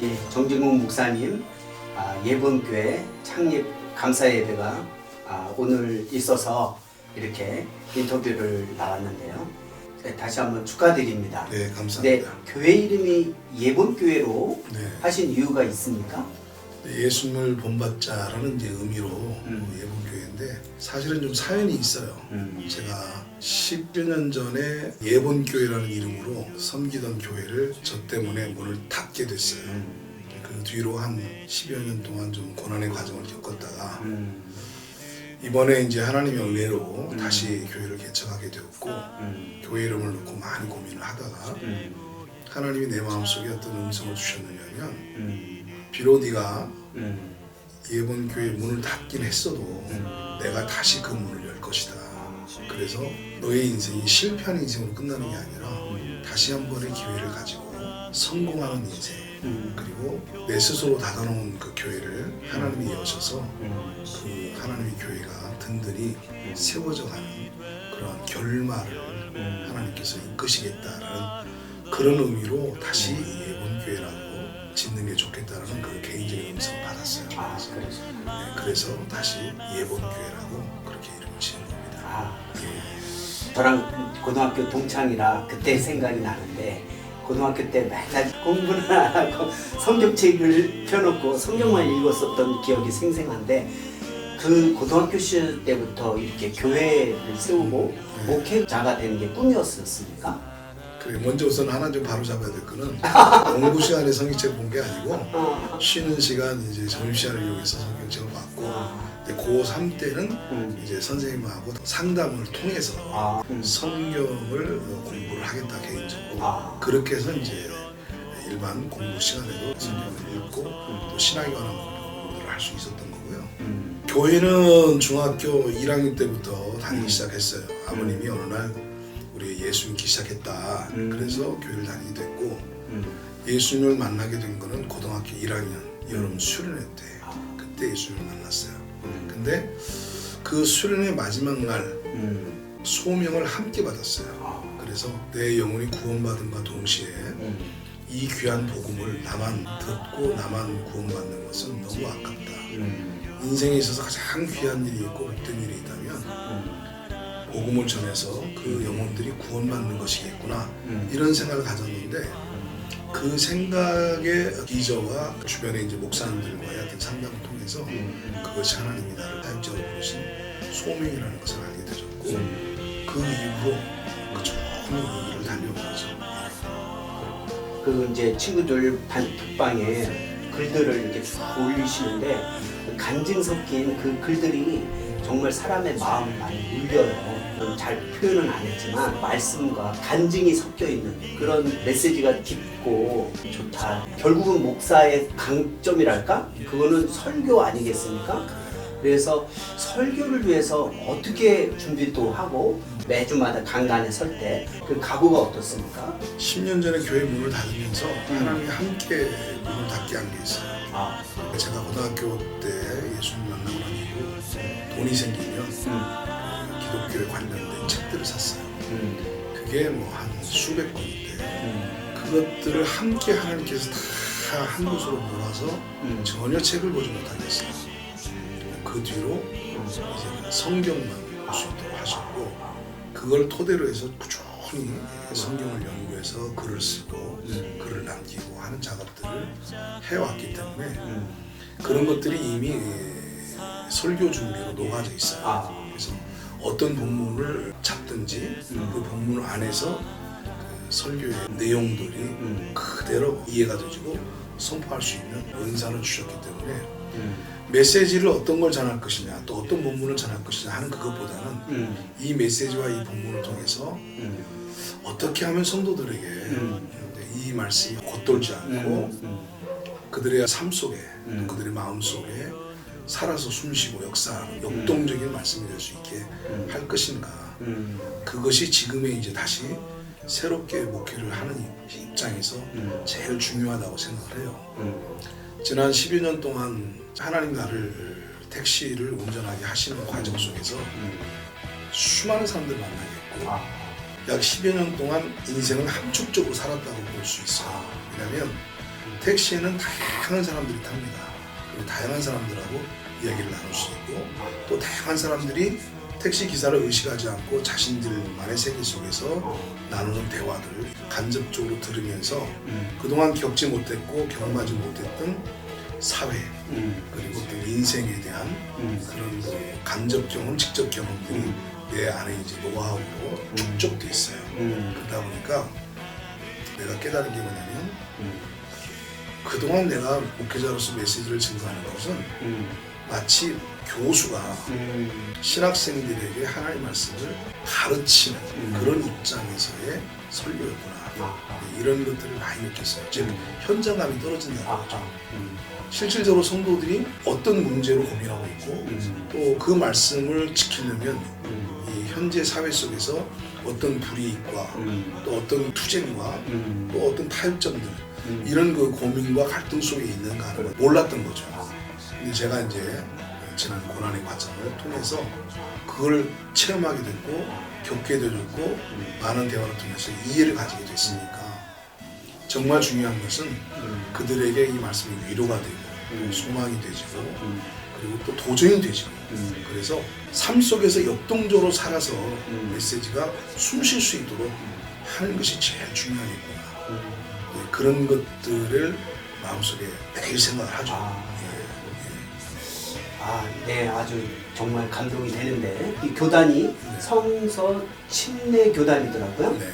우리 정진국 목사님 예본교회 창립 감사 예배가 오늘 있어서 이렇게 인터뷰를 나왔는데요. 네, 다시 한번 축하드립니다. 네, 감사합니다. 네, 교회 이름이 예본교회로 네. 하신 이유가 있습니까? 예수님을 본받자라는 이제 의미로 예본교회인데 사실은 좀 사연이 있어요. 제가 10여 년 전에 예본교회라는 이름으로 섬기던 교회를 저 때문에 문을 닫게 됐어요. 그 뒤로 한 10여 년 동안 좀 고난의 과정을 겪었다가 이번에 이제 하나님의 은혜로 다시 교회를 개척하게 되었고 교회 이름을 놓고 많이 고민을 하다가 하나님이 내 마음속에 어떤 음성을 주셨느냐면 비록 네가 예본교회 문을 닫긴 했어도 내가 다시 그 문을 열 것이다. 그래서 너의 인생이 실패한 인생으로 끝나는 게 아니라 다시 한 번의 기회를 가지고 성공하는 인생 그리고 내 스스로 닫아놓은 그 교회를 하나님이 여셔서 그 하나님의 교회가 든든히 세워져가는 그런 결말을 하나님께서 이끄시겠다라는 그런 의미로 다시 예본교회라고 짓는 게 좋겠다라는 그 개인적인 음성을 받았어요. 그래서 다시 예본교회라고 그렇게 이름을 지은 겁니다. 저랑 고등학교 동창이라 그때 생각이 나는데 고등학교 때 맨날 공부는 안 하고 성경책을 펴놓고 성경만 읽었었던 기억이 생생한데 그 고등학교 시절 때부터 이렇게 교회를 세우고 목회자가 되는 게 꿈이었었습니까? 그래, 먼저 우선 하나 좀 바로 잡아야 될 거는 공부 시간에 성경책 본 게 아니고 쉬는 시간 이제 점심시간을 이용해서 성경책을 봤고 고3 때는 이제 선생님하고 상담을 통해서 성경을 공부를 하겠다 개인적으로 그렇게 해서 이제 일반 공부 시간에도 성경을 읽고 또 신학에 관한 공부를 할 수 있었던 거고요. 교회는 중학교 1학년 때부터 다니기 시작했어요. 아버님이 어느 날 우리 예수 믿기 시작했다. 그래서 교회를 다니게 됐고 예수님을 만나게 된 거는 고등학교 1학년 여름 수련회 때 그때 예수님을 만났어요. 근데 그 수련회 마지막 날 소명을 함께 받았어요. 그래서 내 영혼이 구원받음과 동시에 이 귀한 복음을 나만 듣고 나만 구원받는 것은 너무 아깝다. 인생에 있어서 가장 귀한 일이 있고 복된 일이 있다면 복음을 전해서 그 영혼들이 구원받는 것이겠구나 이런 생각을 가졌는데 그 생각의 기저와 주변에 이제 목사님들과의 어떤 상담을 통해서 그것이 하나님이 나를 사역자로 부르신 소명이라는 것을 알게 되었고 그 이후로 그 좋은 일을 달려오면서 그 이제 친구들 단톡방에 글들을 이렇게 쭉 올리시는데 간증 섞인 그 글들이 정말 사람의 마음을 많이 울려요. 잘 표현은 안 했지만 말씀과 간증이 섞여 있는 그런 메시지가 깊고 좋다. 결국은 목사의 강점이랄까? 그거는 설교 아니겠습니까? 그래서 설교를 위해서 어떻게 준비도 하고 매주마다 강단에 설 때 그 각오가 어떻습니까? 10년 전에 교회 문을 닫으면서 하나님이 함께 문을 닫게 한 게 있어요. 제가 고등학교 때 예수님 만나고 난 이후 돈이 생기면 기독교에 관련된 책들을 샀어요. 그게 뭐 한 수백 권인데 그것들을 함께 하나님께서 다 한 곳으로 모아서 전혀 책을 보지 못하겠어요. 그 뒤로 이제 성경만 볼 수 있도록 하셨고 그걸 토대로 해서 꾸준히 성경을 연구해서 글을 쓰고 글을 남기고 하는 작업들을 해왔기 때문에 그런 것들이 이미 설교 준비로 녹아져 있어요. 그래서 어떤 본문을 잡든지 그 본문 안에서 그 설교의 내용들이 그대로 이해가 되고 선포할 수 있는 은사를 주셨기 때문에 메시지를 어떤 걸 전할 것이냐 또 어떤 본문을 전할 것이냐 하는 그것보다는 이 메시지와 이 본문을 통해서 어떻게 하면 성도들에게 이 말씀이 겉돌지 않고 그들의 삶 속에 또 그들의 마음 속에 살아서 숨쉬고 역사하는 역동적인 말씀이 될 수 있게 할 것인가 그것이 지금의 이제 다시 새롭게 목회를 하는 입장에서 제일 중요하다고 생각을 해요. 지난 10여 년 동안 하나님 나를 택시를 운전하게 하시는 과정 속에서 수많은 사람들 만나겠고 약 10여 년 동안 인생을 함축적으로 살았다고 볼 수 있어요. 왜냐하면 택시에는 다양한 사람들이 탑니다. 그리고 다양한 사람들하고 이야기를 나눌 수 있고 또 다양한 사람들이 택시 기사를 의식하지 않고 자신들만의 세계 속에서 나누는 대화들을 간접적으로 들으면서 그동안 겪지 못했고 경험하지 못했던 사회 그리고 또 인생에 대한 그런 그 간접 경험, 직접 경험들이 내 안에 이제 노하우로 축적돼 있어요. 그러다 보니까 내가 깨달은 게 뭐냐면 그동안 내가 목회자로서 메시지를 증거하는 것은 마치 교수가 신학생들에게 하나님의 말씀을 가르치는 그런 입장에서의 설교였구나. 이런 것들을 많이 느꼈어요. 즉 현장감이 떨어진다는 거죠. 실질적으로 성도들이 어떤 문제로 고민하고 있고 또 그 말씀을 지키려면 이 현재 사회 속에서 어떤 불이익과 또 어떤 투쟁과 또 어떤 타협점들 이런 그 고민과 갈등 속에 있는가 하는 걸 몰랐던 거죠. 근데 제가 이제 지난 고난의 과정을 통해서 그걸 체험하게 됐고 겪게 되었고 많은 대화를 통해서 이해를 가지게 됐으니까 정말 중요한 것은 그들에게 이 말씀이 위로가 되고 소망이 되지고 그리고 또 도전이 되지고 그래서 삶 속에서 역동적으로 살아서 메시지가 숨 쉴 수 있도록 하는 것이 제일 중요하겠구나. 그런 것들을 마음속에 매일 생각을 하죠. 네, 아주 정말 감동이 되는데 이 교단이 성서 침례 교단이더라고요. 네.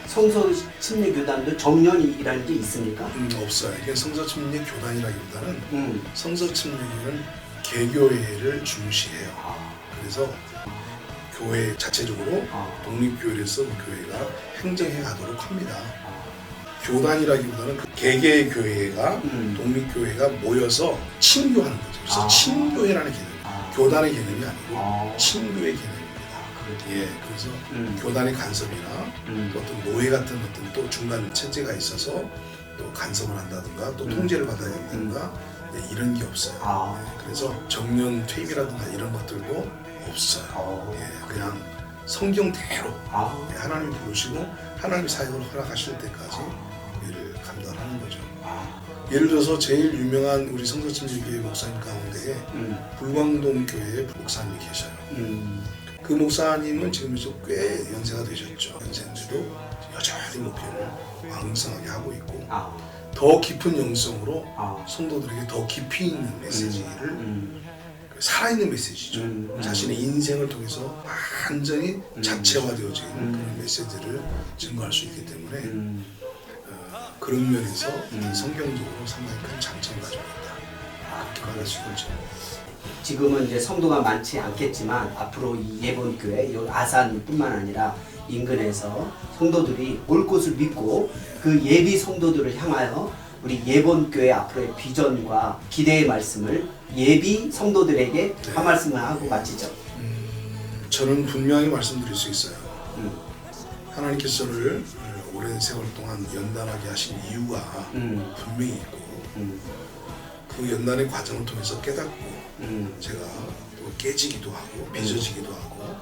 성서 침례 교단도 정년이라는 게 있습니까? 없어요. 이게 성서 침례 교단이라기보다는 성서 침례는 개교회를 중시해요. 그래서 교회 자체적으로 독립교회에서 교회가 행정해 가도록 합니다. 교단이라기보다는 그 개개의 교회가 독립교회가 모여서 친교하는 거죠. 그래서 친교회라는 개념, 교단의 개념이 아니고 친교의 개념입니다. 예, 그래서 교단의 간섭이나 또 어떤 노예 같은 어떤 또 중간 체제가 있어서 또 간섭을 한다든가 또 통제를 받아야 된다든가 이런 게 없어요. 그래서 정년 퇴임이라든가 이런 것들도 없어요. 그냥 성경대로 하나님 부르시고 하나님 사역을 허락하실 때까지 일을 감당하는 거죠. 예를 들어서 제일 유명한 우리 성서침례교회 목사님 가운데에 불광동 교회의 목사님이 계셔요. 그 목사님은 지금 꽤 연세가 되셨죠. 연세인데도 여전히 목회를 왕성하게 하고 있고 더 깊은 영성으로 성도들에게 더 깊이 있는 메시지를 살아있는 메시지죠. 자신의 인생을 통해서 완전히 자체화되어진 그런 메시지를 증거할 수 있기 때문에 그런 면에서 성경적으로 상당히 큰 장점을 가지고 있다. 그렇게 말할 수 있죠. 지금은 이제 성도가 많지 않겠지만 앞으로 이 예본교회, 이 아산뿐만 아니라 인근에서 성도들이 올 것을 믿고 그 예비 성도들을 향하여 우리 예본교회 앞으로의 비전과 기대의 말씀을 예비 성도들에게 한 말씀을 하고 마치죠. 저는 분명히 말씀드릴 수 있어요. 하나님께서 저를 오랜 세월 동안 연단하게 하신 이유가 분명히 있고 그 연단의 과정을 통해서 깨닫고 제가 또 깨지기도 하고 빚어지기도 하고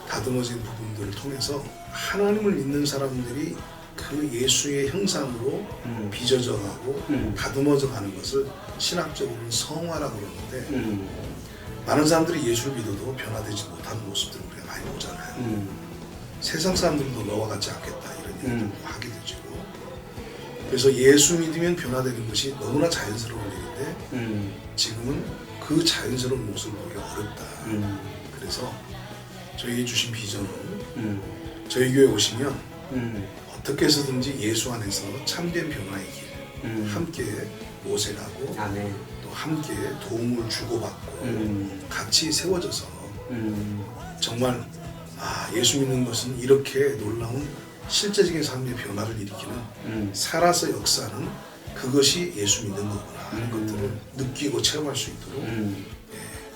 다듬어진 부분들을 통해서 하나님을 믿는 사람들이 그 예수의 형상으로 빚어져 가고 다듬어져 가는 것을 신학적으로는 성화라고 그러는데 많은 사람들이 예수를 믿어도 변화되지 못하는 모습들을 우리가 많이 보잖아요. 세상 사람들도 너와 같지 않겠다 이런 얘기를 하게 되죠. 그래서 예수 믿으면 변화되는 것이 너무나 자연스러운 일인데 지금은 그 자연스러운 모습을 보기가 어렵다. 그래서 저희에게 주신 비전은 저희 교회 오시면 어떻게 해서든지 예수 안에서 참된 변화의 길 함께 모색하고 또 함께 도움을 주고받고 같이 세워져서 정말 예수 믿는 것은 이렇게 놀라운 실제적인 삶의 변화를 일으키는 살아서 역사는 그것이 예수 믿는 거구나 하는 것들을 느끼고 체험할 수 있도록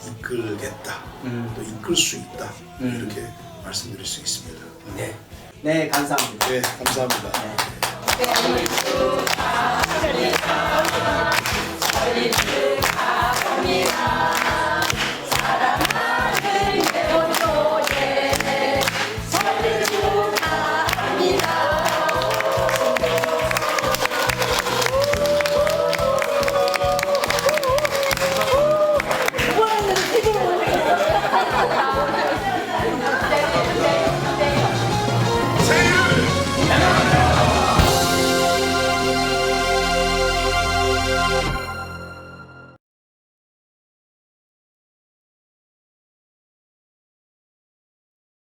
이끌겠다 또 이끌 수 있다 이렇게 말씀드릴 수 있습니다. 네, 감사합니다. 네, 감사합니다. 네.